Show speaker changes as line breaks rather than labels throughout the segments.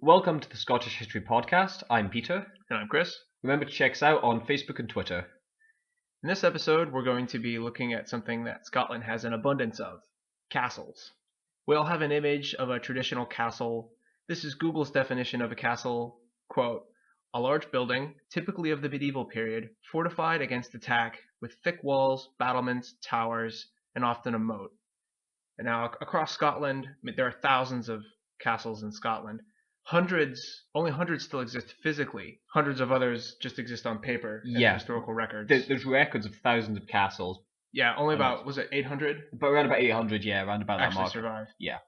Welcome to the Scottish History Podcast. I'm Peter.
And I'm Chris.
Remember to check us out on Facebook and Twitter.
In this episode, we're going to be looking at something that Scotland has an abundance of: castles. We all have an image of a traditional castle. This is Google's definition of a castle. Quote, a large building, typically of the medieval period, fortified against attack with thick walls, battlements, towers, and often a moat. And now across Scotland, there are thousands of castles in Scotland. Only hundreds still exist physically. Hundreds of others just exist on paper and historical records.
There's records of thousands of castles.
Yeah, only about, was it 800?
But around about 800, yeah, around about that mark.
Actually survived.
Yeah.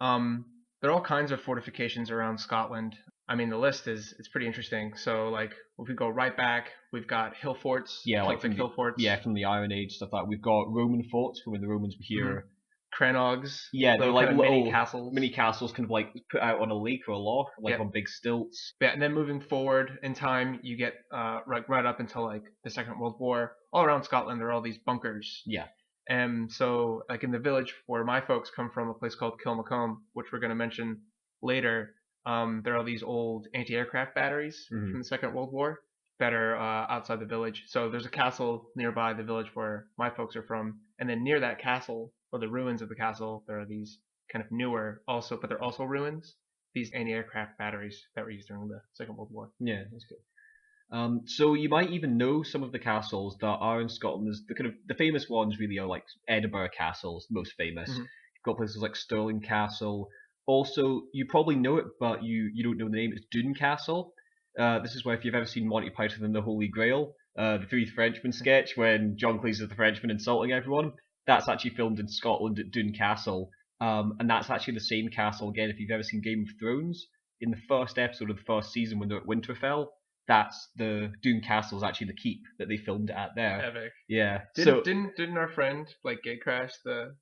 There are all kinds of fortifications around Scotland. I mean, the list it's pretty interesting. So, like, if we go right back, we've got hill forts.
Yeah,
Celtic hill forts.
Yeah, from the Iron Age, stuff like that. We've got Roman forts from when the Romans were here.
Mm-hmm. Crannogs.
Yeah, they're like little
mini castles
kind of like put out on a lake or a loch, like on big stilts.
Yeah, and then moving forward in time, you get right up until like the Second World War. All around Scotland, there are all these bunkers.
Yeah.
And so, like in the village where my folks come from, a place called Kilmacombe, which we're going to mention later, there are these old anti-aircraft batteries from the Second World War that are outside the village. So there's a castle nearby the village where my folks are from, and then near that castle, or the ruins of the castle, there are these kind of newer but they're also ruins, these anti-aircraft batteries that were used during the Second World War.
Yeah, that's good. So you might even know some of the castles that are in Scotland. The famous ones really are like Edinburgh Castle's most famous.
Mm-hmm.
You've got places like Stirling Castle. Also, you probably know it, but you don't know the name. It's Doune Castle. This is where, if you've ever seen Monty Python and the Holy Grail, the Three Frenchmen sketch when John Cleese is the Frenchman insulting everyone, that's actually filmed in Scotland at Doune Castle. And that's actually the same castle, again, if you've ever seen Game of Thrones. In the first episode of the first season when they're at Winterfell, that's the Doune Castle is actually the keep that they filmed it at there.
Epic.
Yeah.
Didn't our friend like gate crash the?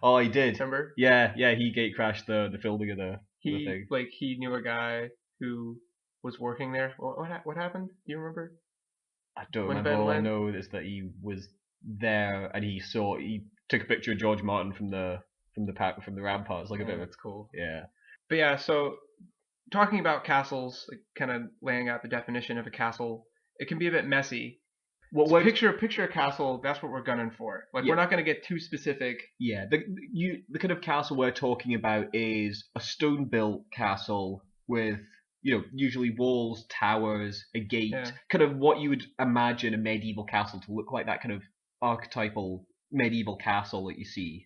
Oh, he did.
Remember?
Yeah, he gate crashed the filming of the thing.
He knew a guy who was working there. What happened? Do you remember?
I don't remember. All I know is that he was there and he took a picture of George Martin from the ramparts, like a bit.
That's cool.
Yeah.
But yeah, so talking about castles, like kind of laying out the definition of a castle, it can be a bit messy. Picture a castle. That's what we're gunning for. Like, we're not going to get too specific.
Yeah, the kind of castle we're talking about is a stone-built castle with, usually walls, towers, a gate, kind of what you would imagine a medieval castle to look like, that kind of archetypal medieval castle that you see.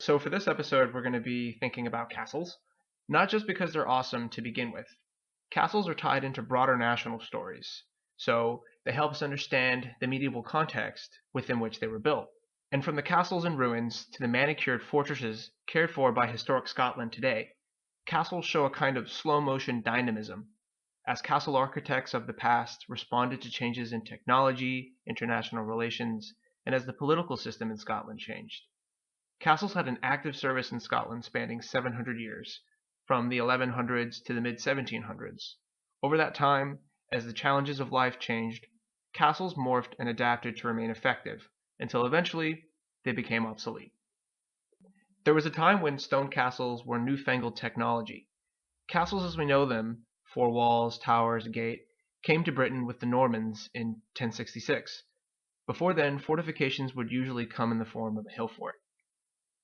So for this episode, we're going to be thinking about castles, not just because they're awesome to begin with. Castles are tied into broader national stories, so they help us understand the medieval context within which they were built. And from the castles and ruins to the manicured fortresses cared for by historic Scotland today, castles show a kind of slow-motion dynamism, as castle architects of the past responded to changes in technology, international relations, and as the political system in Scotland changed. Castles had an active service in Scotland spanning 700 years, from the 1100s to the mid-1700s. Over that time, as the challenges of life changed, castles morphed and adapted to remain effective, until eventually they became obsolete. There was a time when stone castles were newfangled technology. Castles as we know them, four walls, towers, a gate, came to Britain with the Normans in 1066. Before then, fortifications would usually come in the form of a hill fort.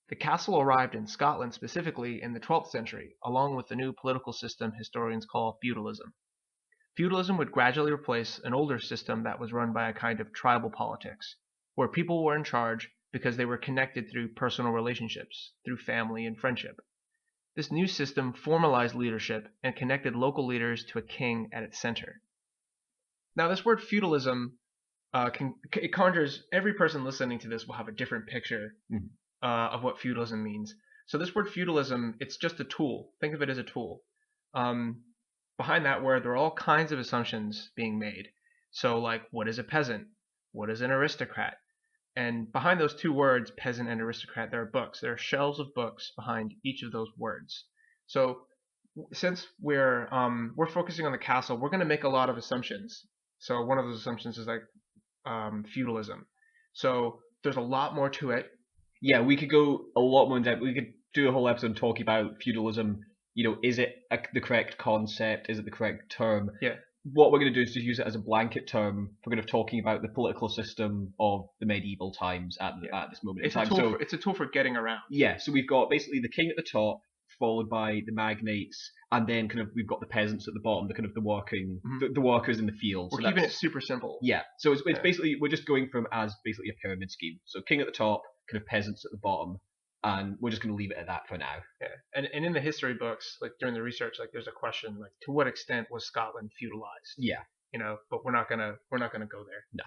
The castle arrived in Scotland specifically in the 12th century, along with the new political system historians call feudalism. Feudalism would gradually replace an older system that was run by a kind of tribal politics, where people were in charge because they were connected through personal relationships, through family and friendship. This new system formalized leadership and connected local leaders to a king at its center. Now, this word feudalism, it conjures, every person listening to this will have a different picture of what feudalism means. So this word feudalism, it's just a tool. Think of it as a tool. Behind that word, there are all kinds of assumptions being made. So, like, what is a peasant? What is an aristocrat? And behind those two words, peasant and aristocrat, there are books. There are shelves of books behind each of those words. So, since we're focusing on the castle, we're going to make a lot of assumptions. So one of those assumptions is like feudalism. So there's a lot more to it.
Yeah, we could go a lot more in depth. We could do a whole episode talking about feudalism, is it the correct concept? Is it the correct term?
Yeah.
What we're going to do is just use it as a blanket term for kind of talking about the political system of the medieval times at this moment in time.
It's a tool for getting around.
Yeah, so we've got basically the king at the top, followed by the magnates, and then kind of we've got the peasants at the bottom, the kind of the working, the workers in the fields.
We're keeping it super simple.
Yeah, so it's basically we're just going from as basically a pyramid scheme. So king at the top, kind of peasants at the bottom, and we're just going to leave it at that for now.
Yeah, and in the history books, like during the research, like there's a question like, to what extent was Scotland feudalized?
Yeah,
but we're not gonna go there.
No.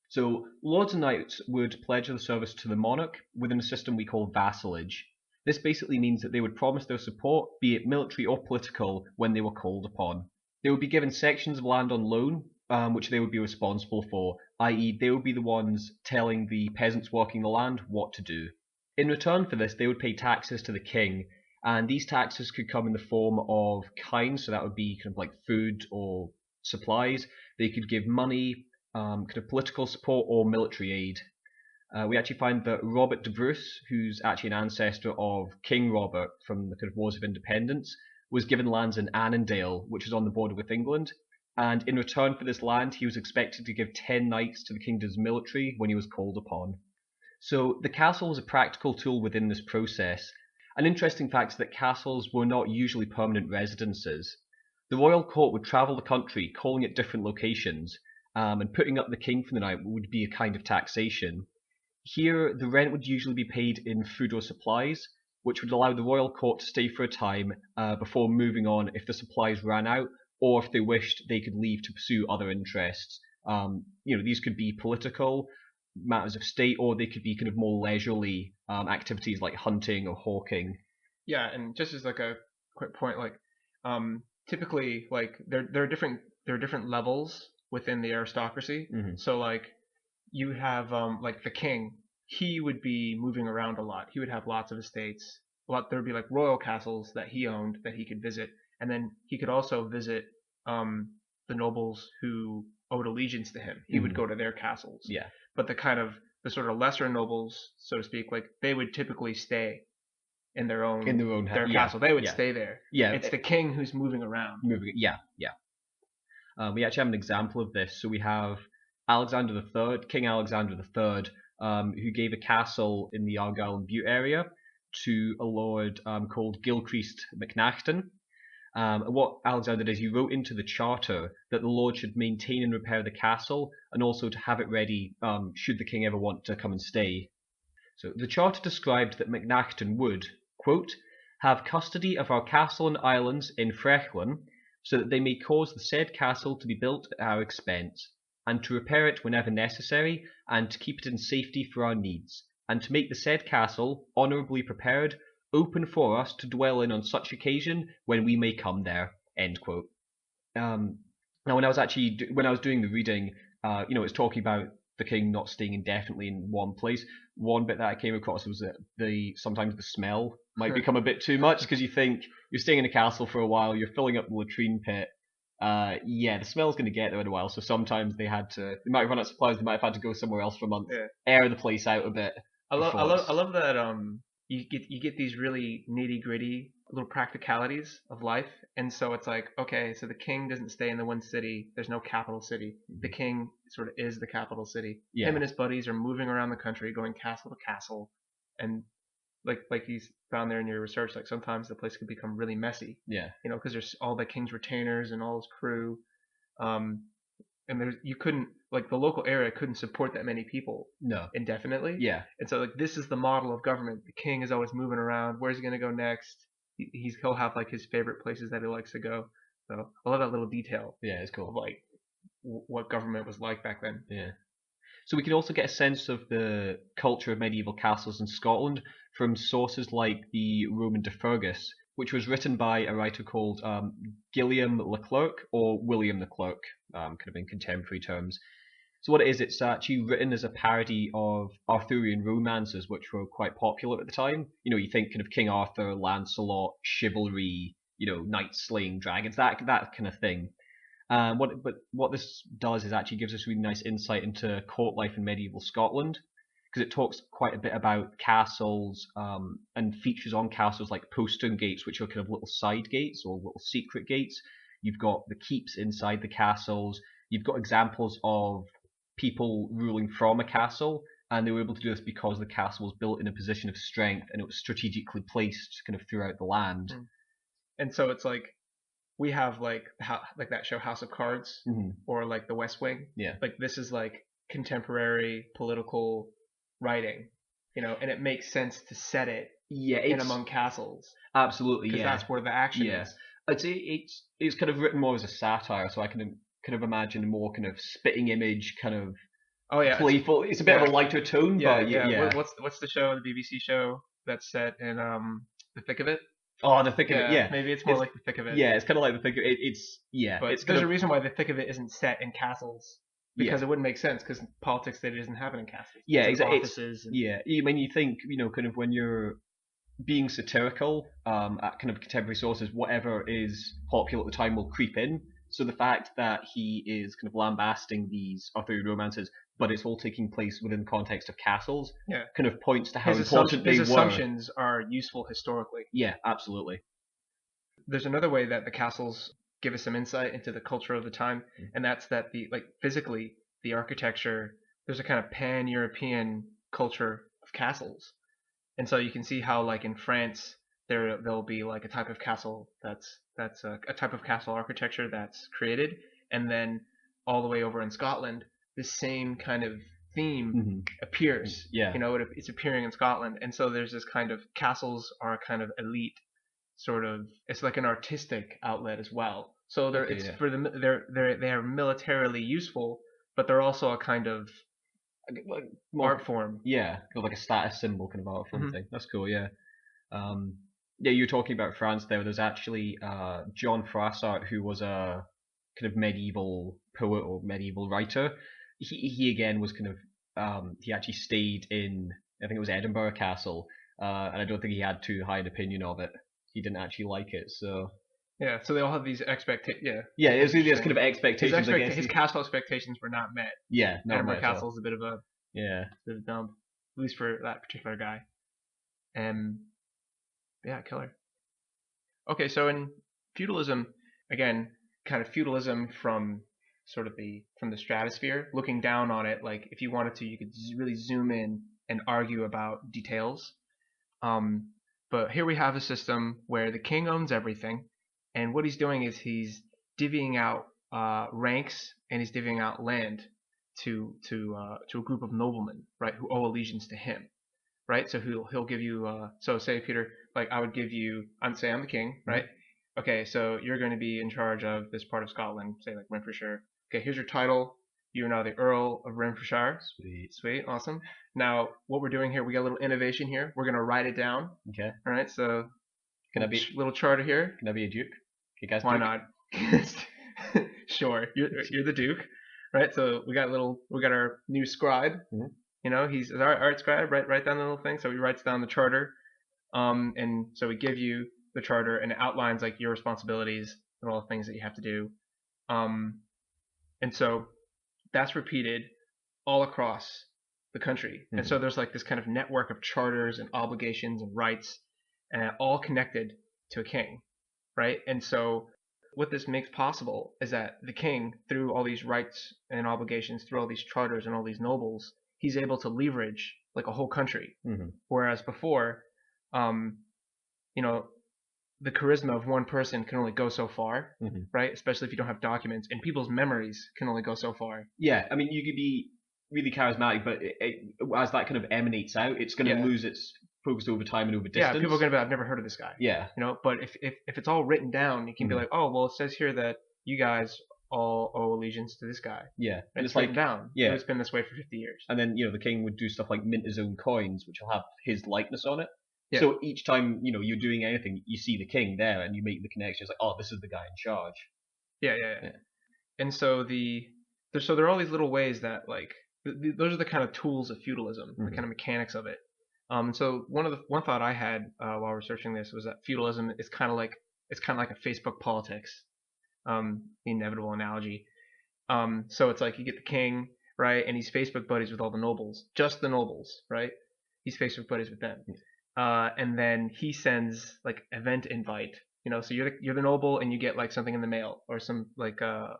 So lords and knights would pledge their service to the monarch within a system we call vassalage. This basically means that they would promise their support, be it military or political, when they were called upon. They would be given sections of land on loan, which they would be responsible for, i.e. they would be the ones telling the peasants working the land what to do. In return for this, they would pay taxes to the king, and these taxes could come in the form of kind, so that would be kind of like food or supplies. They could give money, kind of political support or military aid. We actually find that Robert de Bruce, who's actually an ancestor of King Robert from the kind of Wars of Independence, was given lands in Annandale, which is on the border with England, and in return for this land he was expected to give 10 knights to the kingdom's military when he was called upon. So the castle was a practical tool within this process. An interesting fact is that castles were not usually permanent residences. The royal court would travel the country, calling at different locations, and putting up the king for the night would be a kind of taxation. Here, the rent would usually be paid in food or supplies, which would allow the royal court to stay for a time before moving on if the supplies ran out, or if they wished, they could leave to pursue other interests. These could be political, matters of state, or they could be kind of more leisurely activities like hunting or hawking.
Yeah, and just as like a quick point, like typically, like there are different levels within the aristocracy.
Mm-hmm.
So like you have like the king, he would be moving around a lot. He would have lots of estates. There would be like royal castles that he owned that he could visit, and then he could also visit the nobles who owed allegiance to him. He would go to their castles.
Yeah.
But the sort of lesser nobles, so to speak, like they would typically stay in their castle. They would stay there.
Yeah.
It's the king who's moving around.
Yeah. We actually have an example of this. So we have Alexander III, King Alexander III, who gave a castle in the Argyll and Bute area to a lord called Gilchrist MacNaughton. And what Alexander did is he wrote into the charter that the lord should maintain and repair the castle, and also to have it ready should the king ever want to come and stay. So the charter described that MacNaughton would, quote, have custody of our castle and islands in Frechlin, so that they may cause the said castle to be built at our expense, and to repair it whenever necessary, and to keep it in safety for our needs, and to make the said castle, honourably prepared, open for us to dwell in on such occasion when we may come there. End quote. Now, when I was doing the reading, it's talking about the king not staying indefinitely in one place. One bit that I came across was that sometimes the smell might become a bit too much, because you think you're staying in a castle for a while, you're filling up the latrine pit. The smell's going to get there in a while, so sometimes they might have run out of supplies, they might have had to go somewhere else for a month, air the place out a bit.
I love that you get these really nitty gritty little practicalities of life, and so it's like, okay, so the king doesn't stay in the one city. There's no capital city. The king sort of is the capital city.
Yeah.
Him and his buddies are moving around the country, going castle to castle, and like he's found there in your research, like sometimes the place could become really messy.
Yeah.
Because there's all the king's retainers and all his crew, and the local area couldn't support that many people indefinitely.
Yeah.
And so like this is the model of government. The king is always moving around. Where's he gonna go next? He'll have like his favorite places that he likes to go. So I love that little detail.
Yeah, it's cool.
Of like what government was like back then.
Yeah. So we can also get a sense of the culture of medieval castles in Scotland from sources like the Roman de Fergus, which was written by a writer called Gilliam Leclerc, or William Leclerc, kind of in contemporary terms. So what it is, it's actually written as a parody of Arthurian romances, which were quite popular at the time. You think kind of King Arthur, Lancelot, chivalry, knights slaying dragons, that kind of thing. What this does is actually gives us really nice insight into court life in medieval Scotland. because it talks quite a bit about castles and features on castles like postern gates, which are kind of little side gates or little secret gates. You've got the keeps inside the castles. You've got examples of people ruling from a castle, and they were able to do this because the castle was built in a position of strength and it was strategically placed kind of throughout the land.
And so it's like we have like that show House of Cards or like The West Wing.
Yeah.
Like this is like contemporary political writing, and it makes sense to set it in among castles.
Absolutely,
because that's where the action is.
I'd say it's kind of written more as a satire, so I can kind of imagine a more kind of spitting image, kind of playful. It's a bit of a lighter tone, but yeah.
What's the show, the BBC show that's set in the thick of it?
Oh, the thick of it, yeah.
Maybe it's more like the thick of it.
Yeah, it's kind of like the thick of it. But
there's a reason why the thick of it isn't set in castles. Because it wouldn't make sense, because politics today doesn't happen in castles.
Yeah, exactly.
Offices
when you think, kind of when you're being satirical at kind of contemporary sources, whatever is popular at the time will creep in. So the fact that he is kind of lambasting these Arthurian romances, but it's all taking place within the context of castles, kind of points to how important they were.
His assumptions are useful historically.
Yeah, absolutely.
There's another way that the castles give us some insight into the culture of the time, and that's that physically the architecture, there's a kind of pan-European culture of castles. And so you can see how, like in France, there'll be like a type of castle that's a type of castle architecture that's created, and then all the way over in Scotland, the same kind of theme appears.
Yeah.
It's appearing in Scotland, and so there's this kind of castles are a kind of elite sort of. It's like an artistic outlet as well. So for them, they are militarily useful, but they're also a kind of art form.
Yeah, like a status symbol kind of art form thing. That's cool. Yeah. You're talking about France there. There's actually John Froissart, who was a kind of medieval poet or medieval writer. He again was kind of he actually stayed in, I think it was Edinburgh Castle, and I don't think he had too high an opinion of it. He didn't actually like it, so.
Yeah, so they all have these expectations.
Yeah, it was these kind of expectations.
His castle expectations were not met.
Yeah,
Edinburgh Castle is a bit of a dump, at least for that particular guy. Killer. Okay, so in feudalism, again, kind of feudalism from sort of from the stratosphere, looking down on it, like if you wanted to, you could really zoom in and argue about details. But here we have a system where the king owns everything, and what he's doing is he's divvying out ranks, and he's divvying out land to a group of noblemen, right, who owe allegiance to him, right? So he'll give you so say, Peter, like I would give you, I'm the king, right? Okay, so you're going to be in charge of this part of Scotland, say like Renfrewshire. Okay, here's your title. You're now the Earl of Renfrewshire. Sweet, awesome. Now, what we're doing here, we got a little innovation here. We're going to write it down.
Okay.
All right, so
can I be
little charter here?
Can I be a duke? Okay, guys.
Why not? Sure, you're the duke, right? So we got our new scribe. He's our art scribe. Write down the little thing. So he writes down the charter, and so we give you the charter, and it outlines like your responsibilities and all the things that you have to do, and so that's repeated all across the country. And so there's like this kind of network of charters and obligations and rights, and all connected to a king, right? And so what this makes possible is that the king, through all these rights and obligations, through all these charters and all these nobles, he's able to leverage like a whole country. Whereas before, the charisma of one person can only go so far, right? Especially if you don't have documents, and people's memories can only go so far.
Yeah, I mean, you could be really charismatic, but as that kind of emanates out, it's going to lose its focus over time and over distance.
Yeah, people are going to be, I've never heard of this guy.
Yeah.
But if it's all written down, you can be like, oh, well, it says here that you guys all owe allegiance to this guy.
Yeah.
And it's written down. Yeah. It's been this way for 50 years.
And then, the king would do stuff like mint his own coins, which will have his likeness on it. Yeah. So each time, you're doing anything, you see the king there and you make the connection. It's like, oh, this is the guy in charge.
Yeah. And so there are all these little ways that like, those are the kind of tools of feudalism, the kind of mechanics of it. So one thought I had while researching this was that feudalism is kind of like a Facebook politics, the inevitable analogy. So it's like you get the king, right? And he's Facebook buddies with all the nobles, just the nobles, right? He's Facebook buddies with them. And then he sends like event invite, so you're the noble and you get like something in the mail or some like a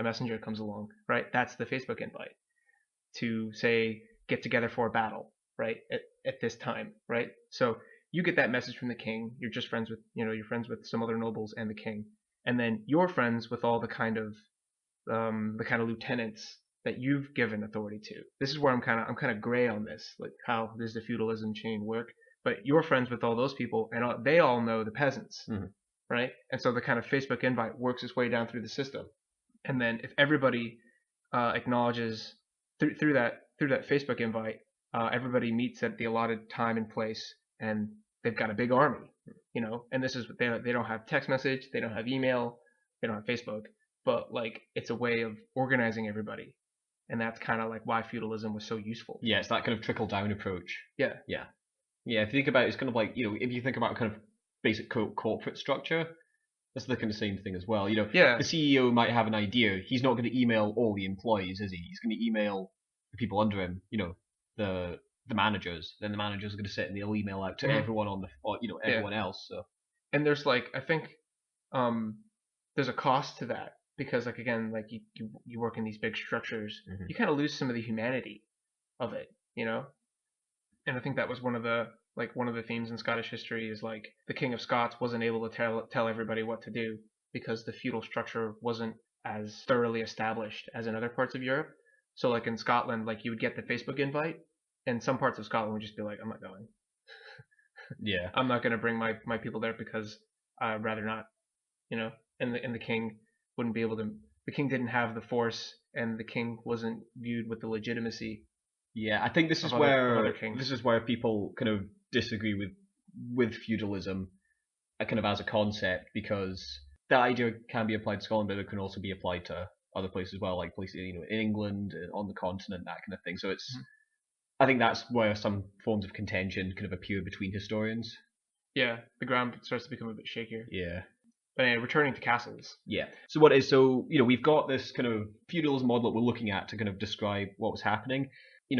messenger comes along, right? That's the Facebook invite to say get together for a battle, right? At this time, right? So you get that message from the king. You're just friends with, you're friends with some other nobles and the king, and then you're friends with all the kind of lieutenants that you've given authority to. This is where I'm kind of gray on this, like how does the feudalism chain work? But you're friends with all those people, and they all know the peasants, right? And so the kind of Facebook invite works its way down through the system, and then if everybody acknowledges through that Facebook invite, everybody meets at the allotted time and place, and they've got a big army, And this is they don't have text message, they don't have email, they don't have Facebook, but like it's a way of organizing everybody, and that's kind of like why feudalism was so useful.
Yeah, it's that kind of trickle down approach.
Yeah.
If you think about it, it's kind of like, if you think about kind of basic corporate structure, that's the kind of same thing as well.
Yeah.
The CEO might have an idea. He's not going to email all the employees, is he? He's going to email the people under him, the managers. Then the managers are going to sit and they'll email out to everyone everyone else. So.
And there's like, I think there's a cost to that, because like again, like you work in these big structures, you kind of lose some of the humanity of it, And I think that was one of the themes in Scottish history is like the King of Scots wasn't able to tell everybody what to do because the feudal structure wasn't as thoroughly established as in other parts of Europe. So like in Scotland, like you would get the Facebook invite, and some parts of Scotland would just be like, I'm not going.
Yeah.
I'm not going to bring my people there because I'd rather not, And the king wouldn't be able to. The king didn't have the force, and the king wasn't viewed with the legitimacy.
Yeah, I think this is where people kind of disagree with feudalism, kind of as a concept, because that idea can be applied to Scotland, but it can also be applied to other places as well, like places in England, on the continent, that kind of thing. So it's, I think that's where some forms of contention kind of appear between historians.
Yeah, the ground starts to become a bit shakier.
Yeah.
But anyway, returning to castles.
Yeah. So we've got this kind of feudalism model that we're looking at to kind of describe what was happening.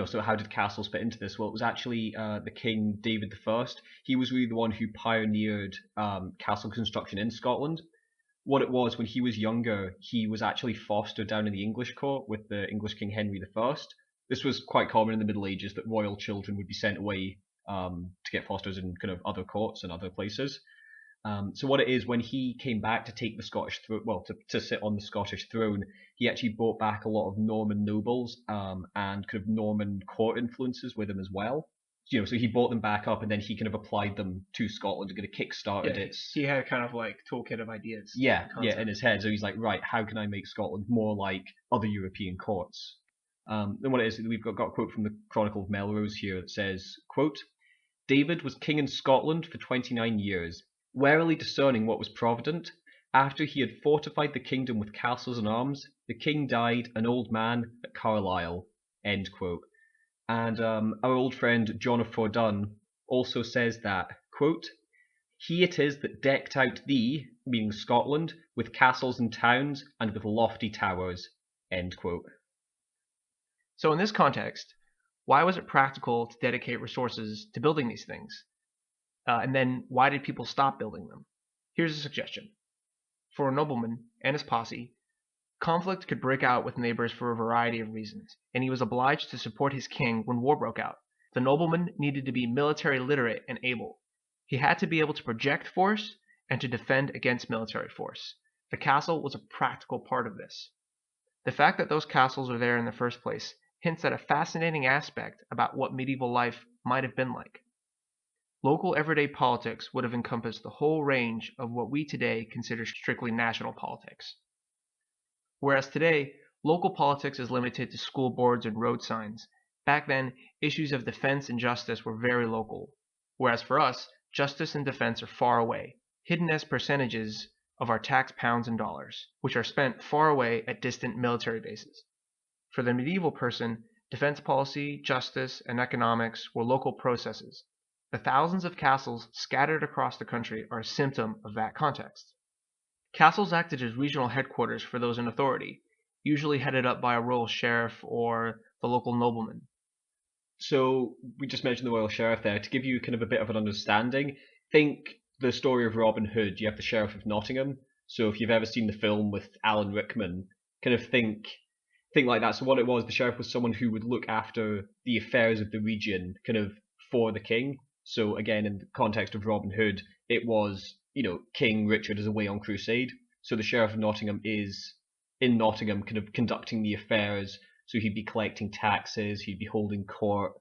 So how did castles fit into this? Well, it was actually the King David I. He was really the one who pioneered castle construction in Scotland. What it was, when he was younger, he was actually fostered down in the English court with the English King Henry I. This was quite common in the Middle Ages, that royal children would be sent away to get fosters in kind of other courts and other places. So what it is, when he came back to take the Scottish throne, to sit on the Scottish throne, he actually brought back a lot of Norman nobles and kind of Norman court influences with him as well. So he brought them back up, and then he kind of applied them to Scotland and kind of kickstarted it.
He had a kind of like toolkit of ideas.
Yeah, in his head. So he's like, right, how can I make Scotland more like other European courts? Then what it is, we've got a quote from the Chronicle of Melrose here that says, quote, "David was king in Scotland for 29 years. Warily discerning what was provident, after he had fortified the kingdom with castles and arms, the king died an old man at Carlisle." End quote. And our old friend John of Fordun also says that, quote, "He it is that decked out thee," meaning Scotland, "with castles and towns, and with lofty towers." End quote.
So in this context, why was it practical to dedicate resources to building these things? And then why did people stop building them? Here's a suggestion. For a nobleman and his posse, conflict could break out with neighbors for a variety of reasons, and he was obliged to support his king when war broke out. The nobleman needed to be military literate and able. He had to be able to project force and to defend against military force. The castle was a practical part of this. The fact that those castles are there in the first place hints at a fascinating aspect about what medieval life might have been like. Local everyday politics would have encompassed the whole range of what we today consider strictly national politics. Whereas today, local politics is limited to school boards and road signs, back then, issues of defense and justice were very local. Whereas for us, justice and defense are far away, hidden as percentages of our tax pounds and dollars, which are spent far away at distant military bases. For the medieval person, defense policy, justice, and economics were local processes. The thousands of castles scattered across the country are a symptom of that context. Castles acted as regional headquarters for those in authority. usually headed up by a royal sheriff or the local nobleman.
So we just mentioned the Royal Sheriff there. To give you kind of a bit of an understanding, think the story of Robin Hood. You have the Sheriff of Nottingham. So if you've ever seen the film with Alan Rickman, kind of think like that. So what it was, the sheriff was someone who would look after the affairs of the region, kind of for the king. So again, in the context of Robin Hood, it was, King Richard is away on crusade. So the Sheriff of Nottingham is in Nottingham, kind of conducting the affairs. So he'd be collecting taxes, he'd be holding court,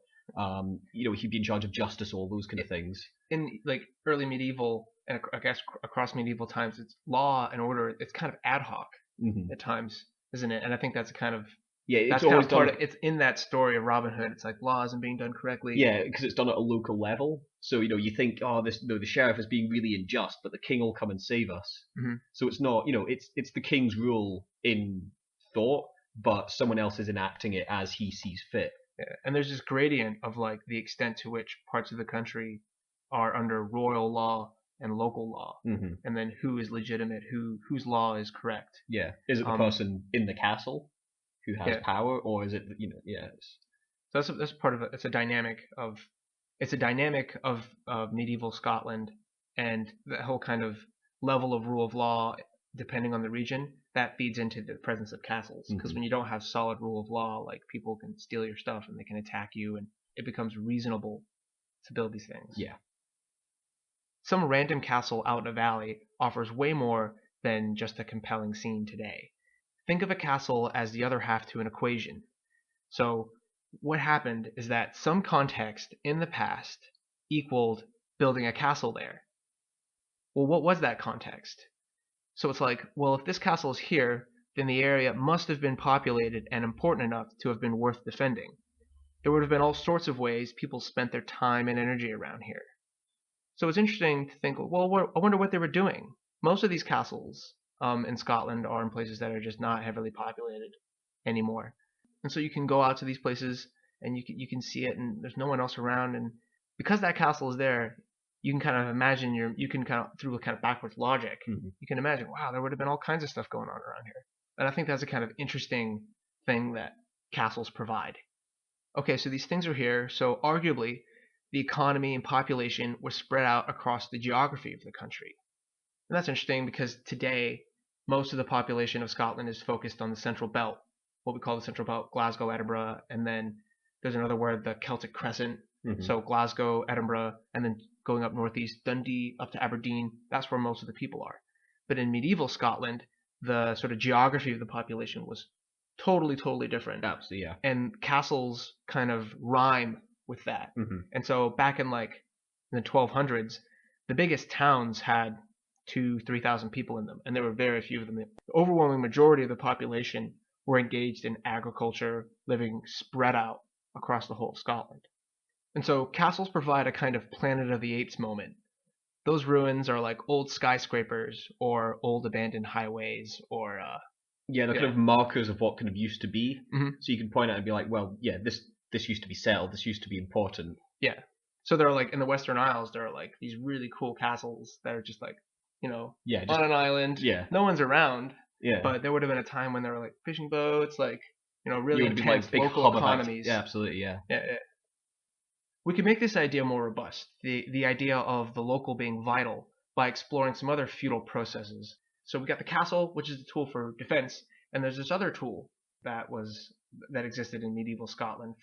he'd be in charge of justice, all those kind of things.
In like early medieval, and I guess across medieval times, it's law and order. It's kind of ad hoc at times, isn't it? And I think that's kind of
it's always done.
It's in that story of Robin Hood. It's like law isn't being done correctly.
Yeah, because it's done at a local level. So you think, the sheriff is being really unjust, but the king will come and save us.
Mm-hmm.
So it's not, it's the king's rule in thought, but someone else is enacting it as he sees fit.
Yeah. And there's this gradient of like the extent to which parts of the country are under royal law and local law, and then who is legitimate, whose law is correct.
Yeah, is it the person in the castle who has power, or is it
So that's part of it. It's a dynamic of medieval Scotland, and the whole kind of level of rule of law, depending on the region, that feeds into the presence of castles. Because when you don't have solid rule of law, like people can steal your stuff and they can attack you, and it becomes reasonable to build these things.
Yeah.
Some random castle out in a valley offers way more than just a compelling scene today. Think of a castle as the other half to an equation. So what happened is that some context in the past equaled building a castle there. Well, what was that context? So it's like, well, if this castle is here, then the area must have been populated and important enough to have been worth defending. There would have been all sorts of ways people spent their time and energy around here. So it's interesting to think, well, I wonder what they were doing. Most of these castles in Scotland are in places that are just not heavily populated anymore. And so you can go out to these places and you can see it, and there's no one else around. And because that castle is there, you can kind of imagine through a kind of backwards logic, you can imagine, wow, there would have been all kinds of stuff going on around here. And I think that's a kind of interesting thing that castles provide. Okay, so these things are here. So arguably, the economy and population was spread out across the geography of the country. And that's interesting because today, most of the population of Scotland is focused on the Central Belt, what we call the Central Belt, Glasgow, Edinburgh, and then there's another word, the Celtic Crescent. So Glasgow, Edinburgh, and then going up northeast, Dundee, up to Aberdeen, that's where most of the people are. But in medieval Scotland, the sort of geography of the population was totally, totally different.
Absolutely, yeah.
And castles kind of rhyme with that. And so back in the 1200s, the biggest towns had 2,000-3,000 people in them, and there were very few of them. The overwhelming majority of the population were engaged in agriculture, living spread out across the whole of Scotland. And so castles provide a kind of Planet of the Apes moment. Those ruins are like old skyscrapers or old abandoned highways or
they're kind of markers of what kind of used to be. So you can point out and be like, well, yeah, this used to be settled, this used to be important.
Yeah. So there are like in the Western Isles, there are like these really cool castles that are just like, on an island.
Yeah.
No one's around.
Yeah.
But there would have been a time when there were like fishing boats, like, really intense
big
local economies.
Yeah, absolutely, yeah.
Yeah. We can make this idea more robust, the idea of the local being vital, by exploring some other feudal processes. So we got the castle, which is the tool for defense, and there's this other tool that existed in medieval Scotland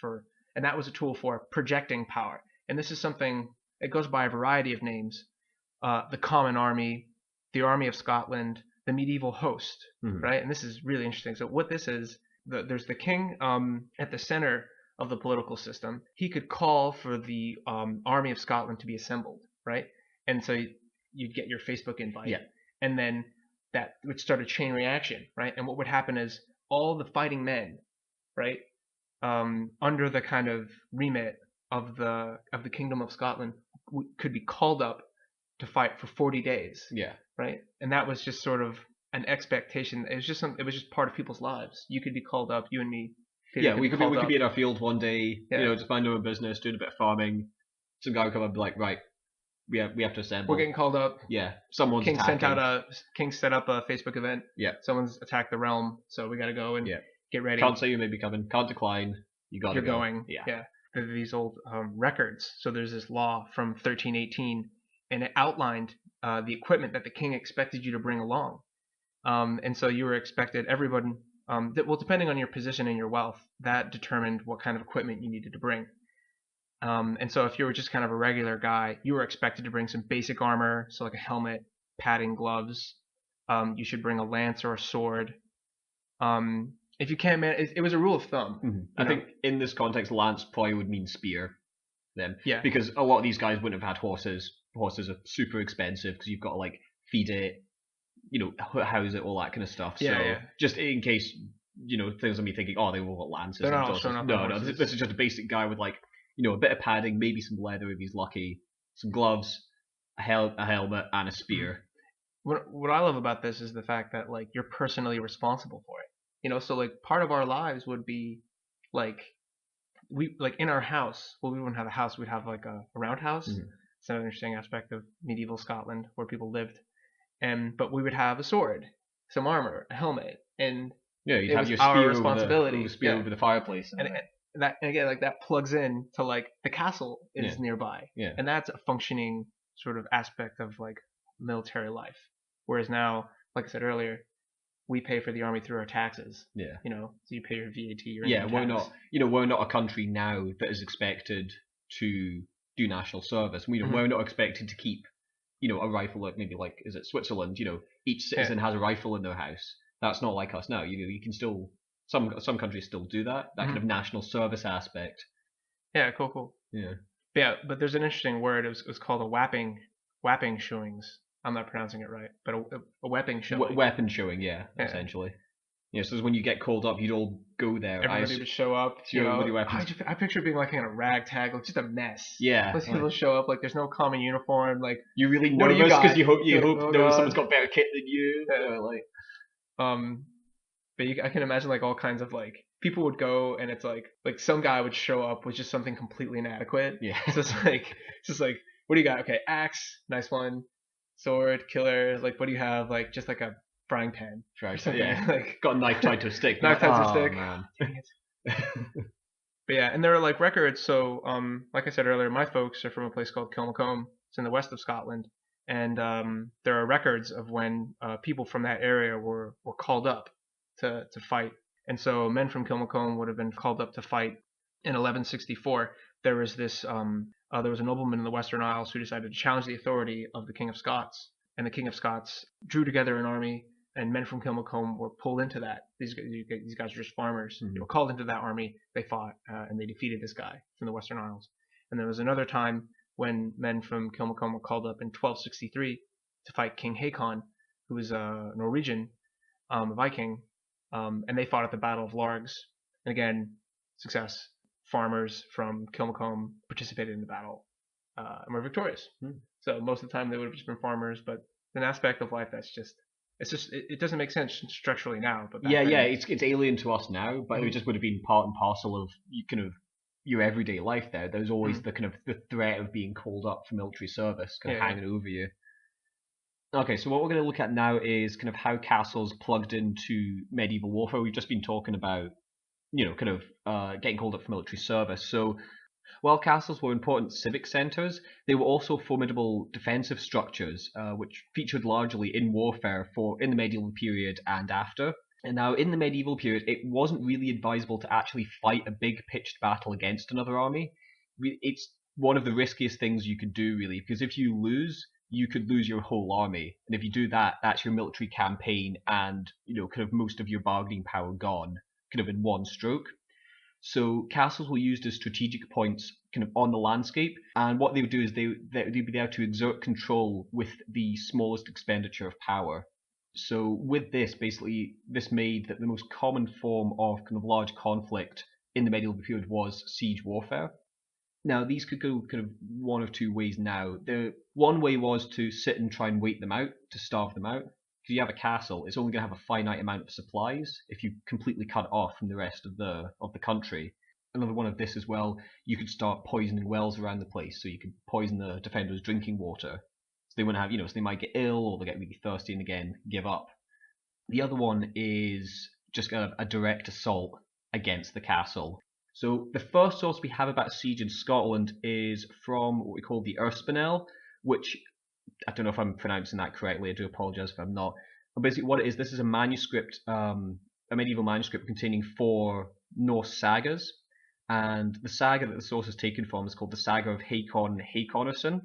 and that was a tool for projecting power. And this is something, it goes by a variety of names. The Common Army, the Army of Scotland, the medieval host, right? And this is really interesting. So what this is, there's the king at the center of the political system. He could call for the Army of Scotland to be assembled, right? And so you'd get your Facebook invite, and then that would start a chain reaction, right? And what would happen is all the fighting men, right, under the kind of remit of the Kingdom of Scotland, could be called up to fight for 40 days, right? And that was just sort of an expectation. It was just part of people's lives. You could be called up, you and me.
We could be in our field one day, just minding our own business, doing a bit of farming. Some guy would come up and be like, right, we have to assemble.
We're getting called up.
Yeah, someone's
King
attacking.
King set up a Facebook event.
Yeah.
Someone's attacked the realm, so we got to go and get ready.
Can't say you may be coming. Can't decline. You're
going.
Yeah.
There are these old records. So there's this law from 1318, and it outlined the equipment that the king expected you to bring along. And so you were expected, everyone, well, depending on your position and your wealth, that determined what kind of equipment you needed to bring. And so if you were just kind of a regular guy, you were expected to bring some basic armor, so like a helmet, padding, gloves. You should bring a lance or a sword. If you can't manage, it was a rule of thumb.
Mm-hmm. I think in this context, lance probably would mean spear. Then,
yeah,
because a lot of these guys wouldn't have had horses. Horses are super expensive because you've got to like feed it, house it, all that kind of stuff. Just in case, things on me thinking, oh, they will got lances.
They're not all showing up.
No, this is just a basic guy with like, a bit of padding, maybe some leather if he's lucky, some gloves, a helmet, and a spear.
What I love about this is the fact that like you're personally responsible for it. So like part of our lives would be like we like in our house. Well, we wouldn't have a house. We'd have like a roundhouse. Mm-hmm. It's an interesting aspect of medieval Scotland where people lived. But we would have a sword, some armor, a helmet, and
you'd have your spear over the fireplace.
And again, like that plugs in to like the castle is nearby.
Yeah.
And that's a functioning sort of aspect of like military life. Whereas now, like I said earlier, we pay for the army through our taxes.
Yeah.
So you pay your VAT.
We're not. We're not a country now that is expected to do national service. We're not expected to keep, a rifle. Is it Switzerland? Each citizen has a rifle in their house. That's not like us now. You can still some countries still do that kind of national service aspect.
Yeah, cool.
Yeah.
But there's an interesting word. It was called a whapping showings. I'm not pronouncing it right, but a weapon showing.
Weapon showing, essentially. So when you get called up, you'd all go there.
Everybody would show up.
With your weapons.
I picture it being like in a ragtag, like just a mess.
Yeah.
People show up, like there's no common uniform. Like
you're really nervous because you hope someone's got better kit than you.
But I can imagine like all kinds of like people would go and it's like some guy would show up with just something completely inadequate.
Yeah.
So it's just like what do you got? Okay, axe, nice one. Sword, killer, like what do you have? Like just like a frying pan.
Yeah. Like got a knife tied to a stick.
Knife tied to a stick.
Man.
Dang it. But yeah, and there are like records. So like I said earlier, my folks are from a place called Kilmacolm. It's in the west of Scotland. And there are records of when people from that area were called up to fight. And so men from Kilmacolm would have been called up to fight in 1164. There was there was a nobleman in the Western Isles who decided to challenge the authority of the King of Scots. And the King of Scots drew together an army, and men from Kilmacolm were pulled into that. These guys are just farmers. Mm-hmm. They were called into that army. They fought, and they defeated this guy from the Western Isles. And there was another time when men from Kilmacolm were called up in 1263 to fight King Haakon, who was a Norwegian Viking, and they fought at the Battle of Largs. And again, success. Farmers from Kilmacolm participated in the battle and were victorious. So most of the time they would have just been farmers, but an aspect of life that's it doesn't make sense structurally now. But
it's alien to us now, but it just would have been part and parcel of your everyday life there. There's always the kind of the threat of being called up for military service kind of hanging over you. Okay, so what we're going to look at now is kind of how castles plugged into medieval warfare. We've just been talking about getting called up for military service. So while castles were important civic centres, they were also formidable defensive structures, which featured largely in warfare in the medieval period and after. And now in the medieval period, it wasn't really advisable to actually fight a big pitched battle against another army. It's one of the riskiest things you could do, really, because if you lose, you could lose your whole army. And if you do that, that's your military campaign and, kind of most of your bargaining power gone, kind of in one stroke. So castles were used as strategic points kind of on the landscape, and what they would do is they'd be there to exert control with the smallest expenditure of power. So with this, basically, this made that the most common form of kind of large conflict in the medieval period was siege warfare. Now, these could go kind of one of two ways now. The one way was to sit and try and wait them out, to starve them out. If you have a castle, it's only going to have a finite amount of supplies if you completely cut off from the rest of the country. another one of this as well, you could start poisoning wells around the place. So you could poison the defenders' drinking water. So they wouldn't have, so they might get ill or they get really thirsty and again give up. The other one is just a direct assault against the castle. So the first source we have about a siege in Scotland is from what we call the Erspinel, which I don't know if I'm pronouncing that correctly. I do apologise if I'm not. But basically, what it is, this is a manuscript, a medieval manuscript containing 4 Norse sagas, and the saga that the source is taken from is called the Saga of Hakon Hakonason,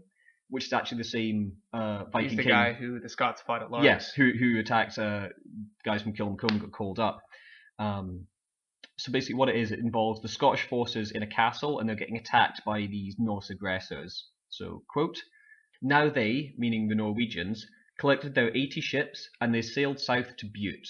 which is actually the same Viking
He's the
king.
guy who the Scots fought at Largs.
Yes, who attacked guys from Kilmacolm and got called up. So basically what it is, it involves the Scottish forces in a castle and they're getting attacked by these Norse aggressors. So, quote, "Now they," meaning the Norwegians, "collected their 80 ships and they sailed south to Bute.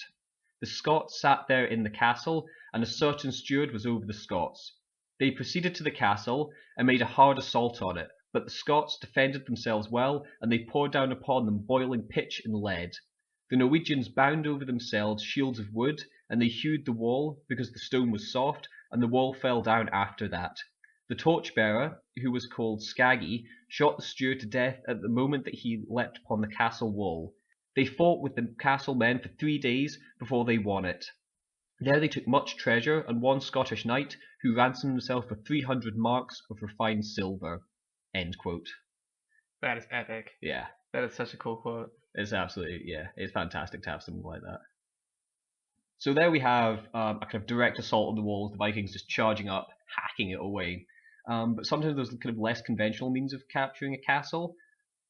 The Scots sat there in the castle and a certain steward was over the Scots. They proceeded to the castle and made a hard assault on it, but the Scots defended themselves well and they poured down upon them boiling pitch and lead. The Norwegians bound over themselves shields of wood, and they hewed the wall because the stone was soft, and the wall fell down after that. The torchbearer, who was called Skaggy, shot the steward to death at the moment that he leapt upon the castle wall. They fought with the castle men for 3 days before they won it. There they took much treasure, and one Scottish knight, who ransomed himself for 300 marks of refined silver." End quote.
That is epic.
Yeah.
That is such a cool quote.
It's absolutely, it's fantastic to have something like that. So there we have a kind of direct assault on the walls, the Vikings just charging up, hacking it away. But sometimes there's kind of less conventional means of capturing a castle.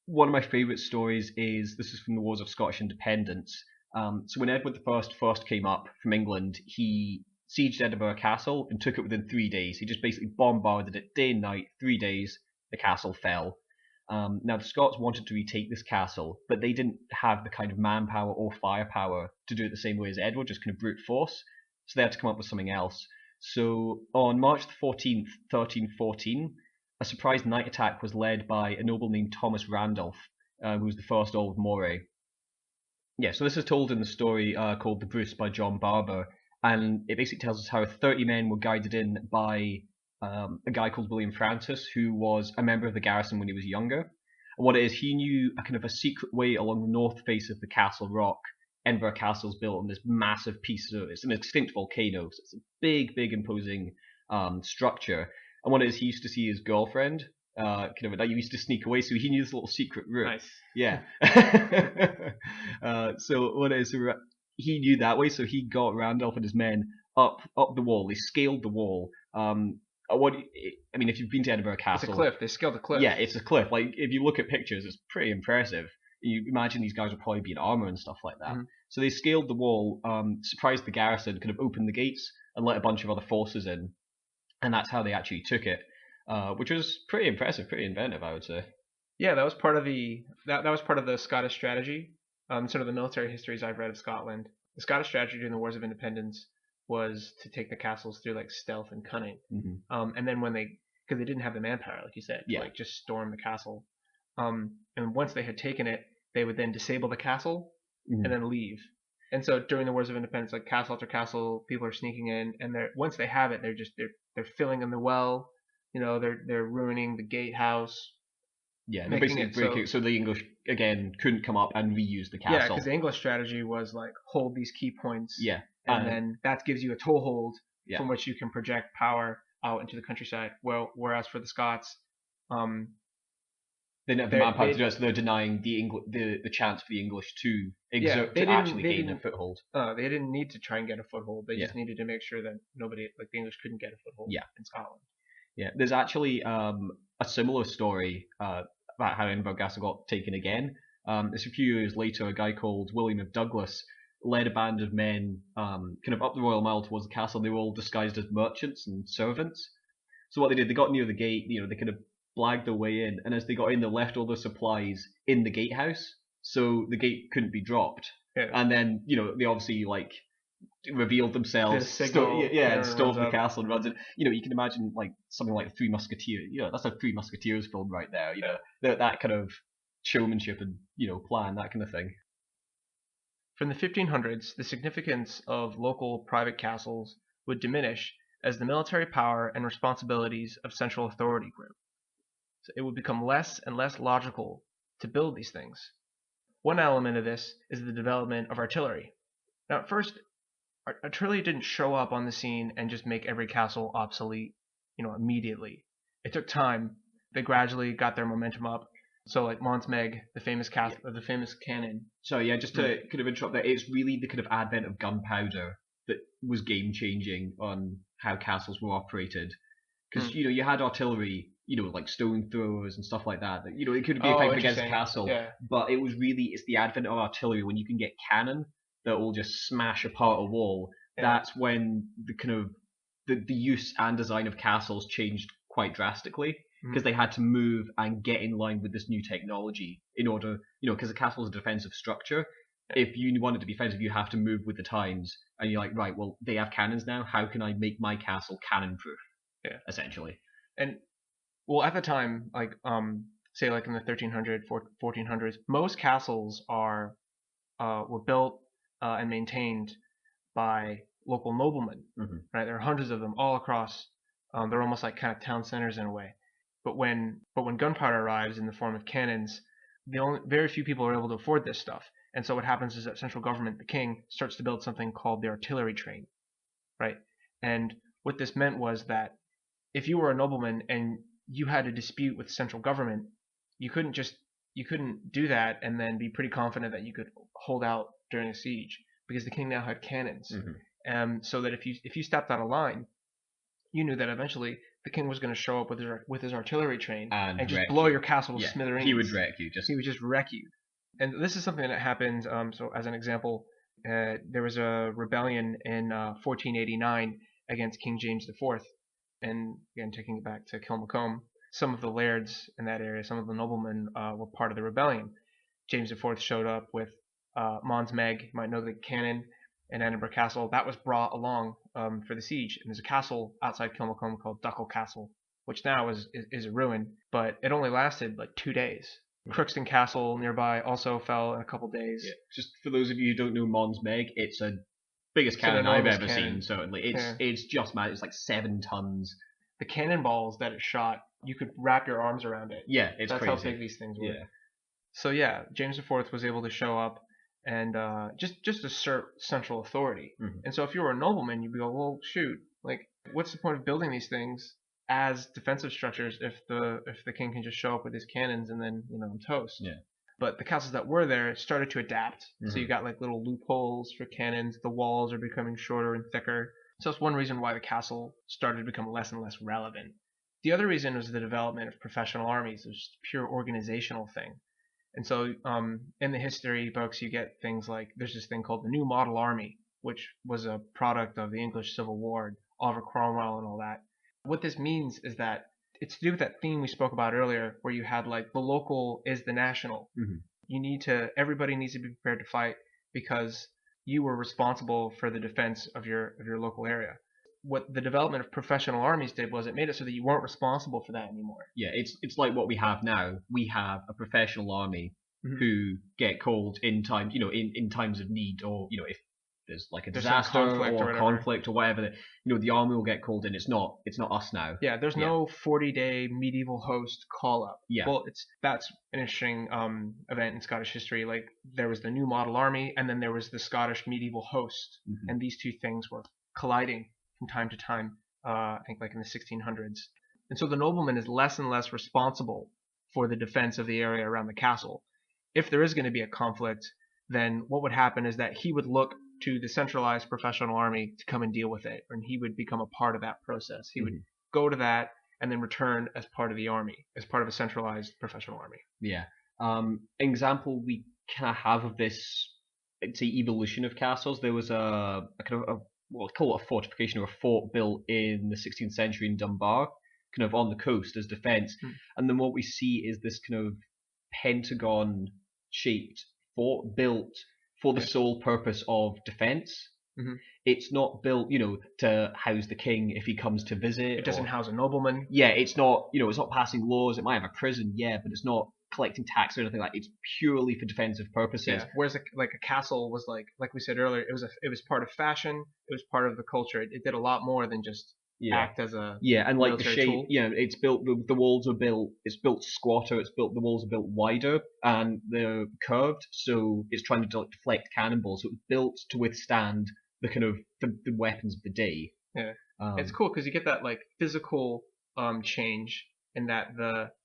One of my favourite stories this is from the Wars of Scottish Independence. So when Edward I first came up from England, he sieged Edinburgh Castle and took it within 3 days. He just basically bombarded it day and night, 3 days, the castle fell. Now the Scots wanted to retake this castle, but they didn't have the kind of manpower or firepower to do it the same way as Edward, just kind of brute force. So they had to come up with something else. So on March the 14th, 1314, a surprise night attack was led by a noble named Thomas Randolph, who was the first Earl of Moray. Yeah, so this is told in the story called The Bruce by John Barber, and it basically tells us how 30 men were guided in by a guy called William Francis, who was a member of the garrison when he was younger. And what it is, he knew a kind of a secret way along the north face of the Castle Rock. Edinburgh Castle is built on this massive piece of, it's an extinct volcano, so it's a big, big, imposing structure. And what it is, he used to see his girlfriend, he used to sneak away, so he knew this little secret route.
Nice.
Yeah. So what it is, he knew that way, so he got Randolph and his men up the wall. They scaled the wall. If you've been to Edinburgh Castle,
It's a cliff. They scaled a cliff.
Yeah, it's a cliff. Like if you look at pictures, it's pretty impressive. You imagine these guys would probably be in armor and stuff like that.
Mm-hmm.
So they scaled the wall, surprised the garrison, kind of opened the gates and let a bunch of other forces in, and that's how they actually took it, which was pretty impressive, pretty inventive, I would say.
Yeah, that was part of the Scottish strategy. Sort of the military histories I've read of Scotland. The Scottish strategy during the Wars of Independence was to take the castles through like stealth and cunning.
Mm-hmm.
And then because they didn't have the manpower, like you said, to like just storm the castle. And once they had taken it, they would then disable the castle and then leave. And so during the Wars of Independence, like castle after castle, people are sneaking in, and once they have it, they're filling in the well. They're ruining the gatehouse.
Yeah, they're basically breaking so the English again couldn't come up and reuse the castle.
Yeah, because the English strategy was like hold these key points.
Yeah.
And then that gives you a toehold from which you can project power out into the countryside. Well, whereas for the Scots,
they didn't have the manpower to do it, so they're denying the chance for the English to actually gain a foothold.
They didn't need to try and get a foothold. They just needed to make sure that nobody, like the English, couldn't get a foothold in Scotland.
Yeah, there's actually a similar story about how Edinburgh Castle got taken again. It's a few years later, a guy called William of Douglas led a band of men kind of up the Royal Mile towards the castle. They were all disguised as merchants and servants. So what they did, they got near the gate, they kind of blagged their way in, and as they got in, they left all their supplies in the gatehouse, so the gate couldn't be dropped.
Yeah.
And then, they obviously, revealed themselves, stormed the castle and runs in. You can imagine, something like the Three Musketeers, that's a Three Musketeers film right there, that kind of showmanship and, plan, that kind of thing.
From the 1500s, the significance of local private castles would diminish as the military power and responsibilities of central authority grew. So it would become less and less logical to build these things. One element of this is the development of artillery. Now, at first, artillery didn't show up on the scene and just make every castle obsolete, immediately. It took time. They gradually got their momentum up. So, like Mons Meg, the famous the famous cannon.
So yeah, just to kind of interrupt there, it's really the kind of advent of gunpowder that was game changing on how castles were operated. Because you had artillery, like stone throwers and stuff like that. It could be effective against a castle, but it's the advent of artillery when you can get cannon that will just smash apart a wall. Yeah. That's when the kind of the use and design of castles changed quite drastically, because they had to move and get in line with this new technology in order, because a castle is a defensive structure. If you want it to be defensive, you have to move with the times, and you're like, right, well, they have cannons now. How can I make my castle cannon-proof? Yeah, essentially.
And well, at the time, like say like in the 1300s, 1400s, most castles were built and maintained by local noblemen. Right? There are hundreds of them all across. They're almost like kind of town centers in a way. But when gunpowder arrives in the form of cannons, very few people are able to afford this stuff. And so what happens is that central government, the king, starts to build something called the artillery train, right? And what this meant was that if you were a nobleman and you had a dispute with central government, you couldn't do that and then be pretty confident that you could hold out during a siege, because the king now had cannons. So that if you stepped out of line, you knew that eventually the king was going to show up with his artillery train and just blow your castle to smithereens.
He would wreck you.
He would just wreck you. And this is something that happened. So as an example, there was a rebellion in 1489 against King James IV. And again, taking it back to Kilmacolm, some of the lairds in that area, some of the noblemen were part of the rebellion. James IV showed up with Mons Meg, you might know the cannon, and Edinburgh Castle. That was brought along for the siege. And there's a castle outside Kilmacolm called Duckle Castle, which now is a ruin, but it only lasted like 2 days. Crookston Castle nearby also fell in a couple days.
Yeah. Just for those of you who don't know Mons Meg, it's a biggest cannon I've ever seen. Certainly, it's just mad. It's like 7 tons.
The cannonballs that it shot, you could wrap your arms around it.
Yeah, it's
That's
crazy.
How big these things were. Yeah. So yeah, James IV was able to show up and just assert central authority. And so if you were a nobleman, you'd go, well, shoot, like, what's the point of building these things as defensive structures if the king can just show up with his cannons and then I'm toast?
Yeah.
But the castles that were there started to adapt. So you got like little loopholes for cannons. The walls are becoming shorter and thicker. So that's one reason why the castle started to become less and less relevant. The other reason was the development of professional armies. It was just a pure organizational thing. And so in the history books, you get things like, there's this thing called the New Model Army, which was a product of the English Civil War, Oliver Cromwell and all that. What this means is that it's to do with that theme we spoke about earlier, where you had like the local is the national. Everybody needs to be prepared to fight because you were responsible for the defense of your local area. What the development of professional armies did was it made it so that you weren't responsible for that anymore.
Yeah, it's like what we have now. We have a professional army who get called in times, in times of need, or if there's like a disaster or conflict or whatever, the army will get called in. It's not us now.
Yeah, there's no 40-day medieval host call up.
Yeah.
Well, that's an interesting event in Scottish history. Like there was the New Model Army, and then there was the Scottish medieval host, and these two things were colliding from time to time. I think like in the 1600s. And so the nobleman is less and less responsible for the defense of the area around the castle. If there is going to be a conflict, then what would happen is that he would look to the centralized professional army to come and deal with it, and he would become a part of that process. He would go to that and then return as part of the army, as part of a centralized professional army.
Yeah. Example we kind of have of this, say, evolution of castles. There was a kind of we'll call it a fortification or a fort built in the 16th century in Dunbar, kind of on the coast as defense. And then what we see is this kind of pentagon-shaped fort built for the sole purpose of defense. It's not built, to house the king if he comes to visit.
It doesn't house a nobleman.
Yeah, it's not, it's not passing laws. It might have a prison, yeah, but it's not collecting tax or anything like that. It's purely for defensive purposes.
Yeah. Whereas a castle was like we said earlier, it was part of fashion. It was part of the culture. It did a lot more than just act as a
Yeah, and like the
military
shape,
tool.
it's built. The walls are built. It's built squatter. The walls are built wider, and they're curved, so it's trying to deflect cannonballs. So it's built to withstand the kind of the weapons of the day.
Yeah, it's
Um,
cool because you get that like physical change in that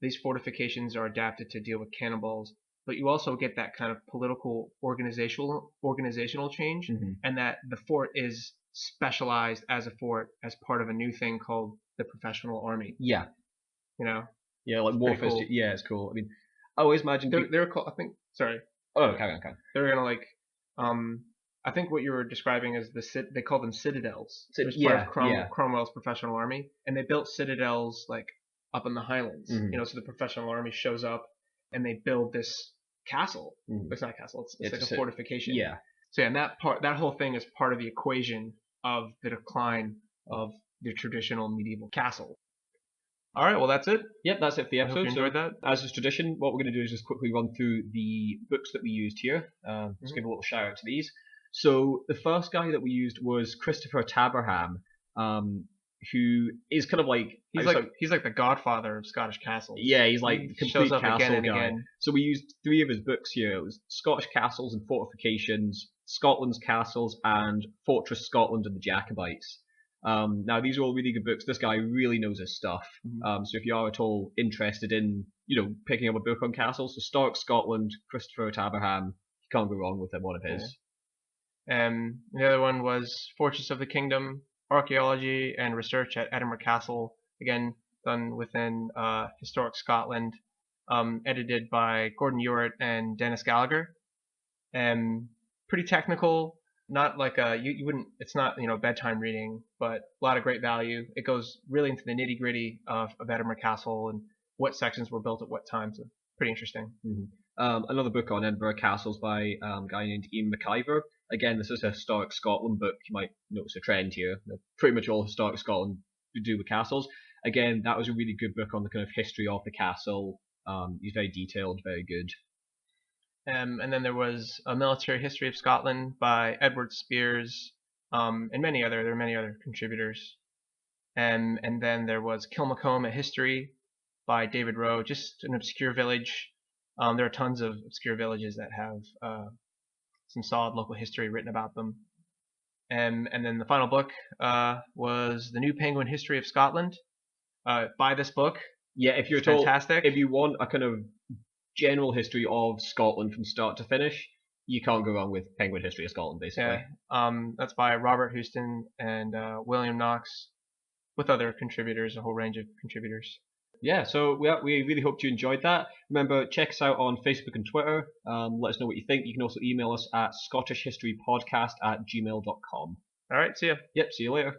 these fortifications are adapted to deal with cannonballs, but you also get that kind of political organizational change,
mhm.
and that the fort is specialized as a fort as part of a new thing called the professional army.
Yeah,
You know,
yeah, like
it's pretty
Warfist.
cool.
Yeah, it's cool. I mean, I always imagine.
They're called. I think. Sorry,
Oh, carry on, carry on.
they're gonna like. I think what you were describing is they call them citadels. It was part of
Yeah.
Cromwell's professional army, and they built citadels like up in the Highlands.
Mhm.
You know, so the professional army shows up and they build this castle.
Mhm.
It's not a castle. It's like
It's
a fortification.
Yeah.
So yeah, and that whole thing is part of the equation of the decline of the traditional medieval castle. All right, well that's it.
Yep, that's it for the
I hope you
episode.
enjoyed that.
As is tradition, what we're going to do is just quickly run through the books that we used here. Just give a little shout out to these. So the first guy that we used was Christopher Taberham, who is kind of like
He's like the godfather of Scottish castles.
yeah, he's like the
He
complete
shows up
castle
again and
guy.
again.
So we used 3 of his books here. It was Scottish Castles and Fortifications, Scotland's Castles, and Fortress Scotland and the Jacobites. Now these are all really good books. This guy really knows his stuff. So if you are at all interested in, picking up a book on castles, Historic Scotland, Christopher Taberham, you can't go wrong with one of his.
The other one was Fortress of the Kingdom, Archaeology and Research at Edinburgh Castle, again done within Historic Scotland, edited by Gordon Ewart and Dennis Gallagher. Pretty technical, not like you wouldn't. It's not bedtime reading, but a lot of great value. It goes really into the nitty gritty of Edinburgh Castle and what sections were built at what time. So pretty interesting.
Another book on Edinburgh Castles by a guy named Ian McIver. Again, this is a Historic Scotland book. You might notice a trend here. Pretty much all Historic Scotland to do with castles. Again, that was a really good book on the kind of history of the castle. He's very detailed, very good.
And then there was A Military History of Scotland by Edward Spears, and there are many other contributors. And then there was Kilmacombe, A History by David Rowe, just an obscure village. There are tons of obscure villages that have some solid local history written about them. And then the final book was The New Penguin History of Scotland. Buy this book.
Yeah, if you're
fantastic.
If you want a kind of general history of Scotland from start to finish, you can't go wrong with Penguin History of Scotland, basically.
Yeah. That's by Robert Houston and William Knox, with other contributors, a whole range of contributors.
Yeah, so we really hope you enjoyed that. Remember, check us out on Facebook and Twitter. Let us know what you think. You can also email us at scottishhistorypodcast@gmail.com.
All right, see ya.
Yep, see you later.